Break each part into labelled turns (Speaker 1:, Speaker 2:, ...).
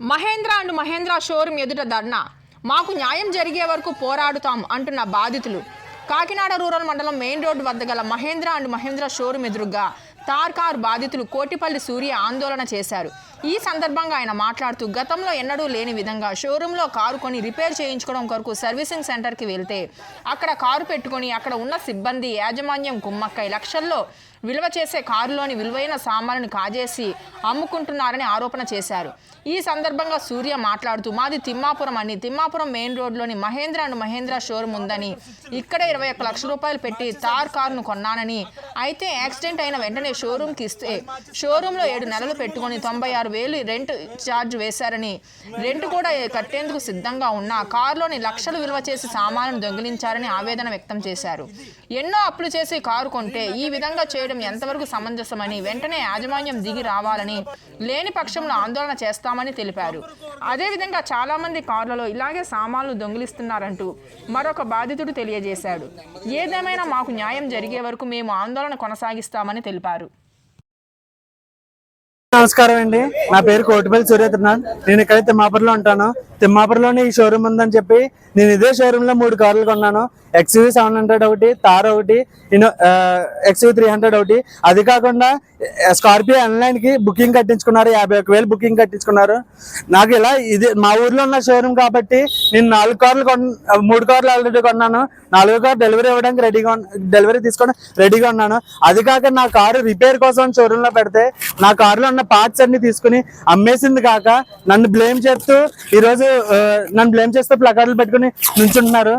Speaker 1: Mahindra and Mahindra showroom ఎదుట ధర్నా. మాకు న్యాయం జరిగే వరకు పోరాడుతాం అంటున్న బాధితులు. కాకినాడ రూరల్ మండలం మెయిన్ రోడ్డు వద్ద గల మహేంద్ర అండ్ మహేంద్ర షోరూమ్ ఎదురుగా తార్ కార్ బాధితులు కోటిపల్లి సూర్య ఆందోళన చేశారు. ఈ సందర్భంగా ఆయన మాట్లాడుతూ గతంలో ఎన్నడూ లేని విధంగా షోరూంలో కారు కొని రిపేర్ చేయించుకోవడం కొరకు సర్వీసింగ్ సెంటర్కి వెళ్తే అక్కడ కారు పెట్టుకొని అక్కడ ఉన్న సిబ్బంది యాజమాన్యం కుమ్మక్కై లక్షల్లో విలువ చేసే కారులోని విలువైన సామాన్లను కాజేసి అమ్ముకుంటున్నారని ఆరోపణ చేశారు. ఈ సందర్భంగా సూర్య మాట్లాడుతూ మాది తిమ్మాపురం అని, తిమ్మాపురం మెయిన్ రోడ్లోని మహేంద్ర అండ్ మహేంద్ర షోరూమ్ ఉందని, ఇక్కడే 21 లక్షల రూపాయలు పెట్టి తార్ కారును కొన్నానని, అయితే యాక్సిడెంట్ అయిన వెంటనే షోరూమ్కి ఇస్తే షోరూంలో 7 నెలలు పెట్టుకొని 96,000 రెంట్ ఛార్జ్ వేశారని, రెంట్ కూడా కట్టేందుకు సిద్ధంగా ఉన్న కారులోని లక్షలు విలువ చేసి సామాన్లను దొంగిలించారని ఆవేదన వ్యక్తం చేశారు. ఎన్నో అప్పులు చేసి కారు కొంటే ఈ విధంగా చేయడం ఎంతవరకు సమంజసమని, వెంటనే యాజమాన్యం దిగి రావాలని, లేని పక్షంలో ఆందోళన చేస్తామని తెలిపారు. అదేవిధంగా చాలా మంది కార్లలో ఇలాగే సామాన్లు దొంగిలిస్తున్నారంటూ మరొక బాధితుడు తెలియజేశాడు. ఏదేమైనా మాకు న్యాయం జరిగే వరకు మేము ఆందోళన కొనసాగిస్తామని తెలిపారు.
Speaker 2: నమస్కారం అండి, నా పేరు కోటిపల్లి సూర్యనాథ్. నేను ఇక్కడ తిమ్మాపురంలో ఉంటాను. తిమ్మాపురంలోనే ఈ షోరూమ్ ఉందని చెప్పి నేను ఇదే షోరూమ్ లో 3 కార్లు కొన్నాను. XUV 700 ఒకటి, తార్ ఒకటి, XUV 300 ఒకటి. అది కాకుండా స్కార్పియో ఆన్లైన్ కి బుకింగ్ కట్టించుకున్నారు. 51,000 బుకింగ్ కట్టించుకున్నారు. నాకు ఇలా ఇది మా ఊర్లో ఉన్న షోరూమ్ కాబట్టి నేను 3 కార్లు ఆల్రెడీ కొన్నాను. 4వ కారు డెలివరీ తీసుకొని రెడీగా ఉన్నాను. అది కాక నా కారు రిపేర్ కోసం షోరూమ్ లో పెడితే నా కారులో ఉన్న పార్ట్స్ అన్ని తీసుకుని అమ్మేసింది కాక నన్ను బ్లేమ్ చేస్తూ ప్లకార్డులు పెట్టుకుని నుంచుంటున్నారు.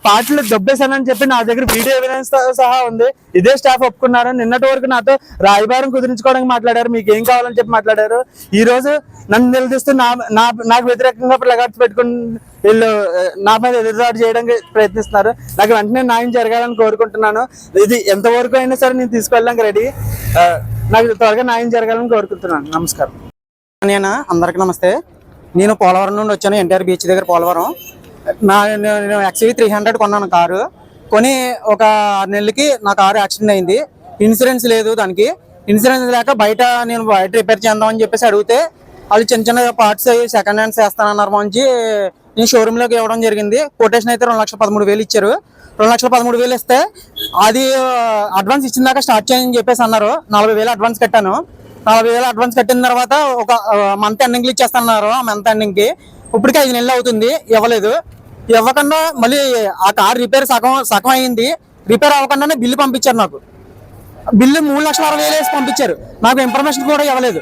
Speaker 2: పార్టీలు దొబ్బేశానని చెప్పి నా దగ్గర వీడియో ఎవిడెన్స్ సహా ఉంది. ఇదే స్టాఫ్ ఒప్పుకున్నారు. నిన్నటి వరకు నాతో రాయబారం కుదిరించుకోవడానికి మాట్లాడారు. మీకు ఏం కావాలని చెప్పి మాట్లాడారు. ఈ రోజు నన్ను నిలదీస్తూ నాకు వ్యతిరేకంగా ప్లకార్డ్స్ పెట్టుకుని వీళ్ళు నా మీద ఎదురుదాడి చేయడానికి ప్రయత్నిస్తున్నారు. నాకు వెంటనే న్యాయం జరగాలని కోరుకుంటున్నాను. ఇది ఎంతవరకు అయినా సరే నేను తీసుకెళ్ళడానికి రెడీ. నాకు త్వరగా న్యాయం జరగాలని కోరుకుంటున్నాను. నమస్కారం.
Speaker 3: అందరికి నమస్తే. నేను పోలవరం నుండి వచ్చాను. ఎన్టీఆర్ బీచ్ దగ్గర పోలవరం. నేను XUV 300 కొన్నాను కారు. కొని ఒక 6 నెలలకి నా కారు యాక్సిడెంట్ అయింది. ఇన్సూరెన్స్ లేదు. దానికి ఇన్సూరెన్స్ లేక బయట రిపేర్ చేద్దామని చెప్పేసి అడిగితే వాళ్ళు చిన్న పార్ట్స్ సెకండ్ హ్యాండ్స్ వేస్తానన్నారు. మంచి నేను షోరూంలోకి ఇవ్వడం జరిగింది. కొటేషన్ అయితే 2,13,000 ఇచ్చారు. 2,13,000 ఇస్తే అది అడ్వాన్స్ ఇచ్చిన దాకా స్టార్ట్ చేయని చెప్పేసి అన్నారు. 40,000 అడ్వాన్స్ కట్టాను. 40,000 అడ్వాన్స్ కట్టిన తర్వాత ఒక మంత్ ఎండింగ్లు ఇచ్చేస్తున్నారు. ఆ మంత్ ఎండింగ్కి ఇప్పటికే 5 నెలలు అవుతుంది. ఇవ్వకుండా మళ్ళీ ఆ కార్ రిపేర్ సగం అయింది. రిపేర్ అవ్వకుండానే బిల్లు పంపించారు. నాకు బిల్లు 3,60,000 వేసి పంపించారు. నాకు ఇన్ఫర్మేషన్ కూడా ఇవ్వలేదు.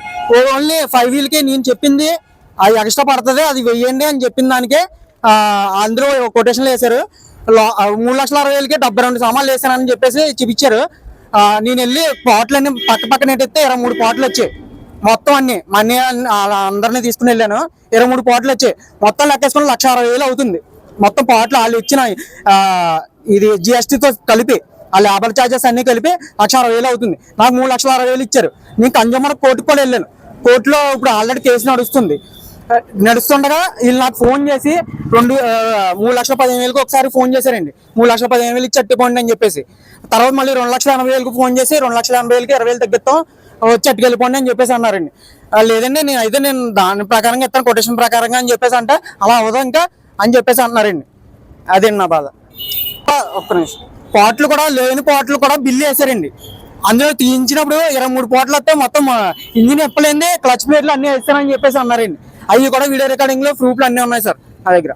Speaker 3: ఓన్లీ 5 వీల్కి నేను చెప్పింది అది ఎక్స్ట్రా పడుతుంది, అది వెయ్యండి అని చెప్పిన దానికే అందరూ కొటేషన్లు వేశారు. 3,60,000కి 72 సామాన్లు వేసానని చెప్పేసి చూపించారు. నేను వెళ్ళి పాటలన్నీ పక్కన ఎట్టిస్తే 23 పాటలు వచ్చాయి. మొత్తం అన్ని మనీ అందరినీ తీసుకుని వెళ్ళాను. 23 పాటలు వచ్చాయి. మొత్తం లెక్కేసుకుని 1,60,000 అవుతుంది. మొత్తం పాటలు వాళ్ళు ఇచ్చిన ఇది GSTతో కలిపి ఆ లేబర్ ఛార్జెస్ అన్ని కలిపి 1,60,000 అవుతుంది. నాకు 3,60,000 ఇచ్చారు. నేను కన్జ్యూమర్ కోర్టుకు కూడా వెళ్ళాను. కోర్టులో ఇప్పుడు ఆల్రెడీ కేసు నడుస్తుండగా వీళ్ళు నాకు ఫోన్ చేసి 3,15,000కి ఒకసారి ఫోన్ చేశారండి. 3,15,000 ఇచ్చి అట్టుకోండి అని చెప్పేసి. తర్వాత మళ్ళీ 2,80,000కి ఫోన్ చేసి 2,80,000కి 20,000 తగ్గిస్తాం, వచ్చి అట్టుకెళ్ళిపోండి అని చెప్పేసి అన్నారండి. లేదండి నేను దాని ప్రకారంగా ఇస్తాను, కొటేషన్ ప్రకారంగా అని చెప్పేసి అంటే అలా అవ్వదు ఇంకా అని చెప్పేసి అన్నారండి. అదే నా బాధ. ఒక్క నిమిషం. పాటలు కూడా లేని పాటలు కూడా బిల్లు వేసారండి. అందులో తీయించినప్పుడు 23 పాటలు వస్తే మొత్తం ఇంజిన్ ఎప్పలేంది, క్లచ్ ప్లేట్లు అన్ని వేస్తానని చెప్పేసి అన్నారండి. అవి కూడా వీడియో రికార్డింగ్ లో ప్రూఫ్లు అన్నీ ఉన్నాయి సార్ నా దగ్గర.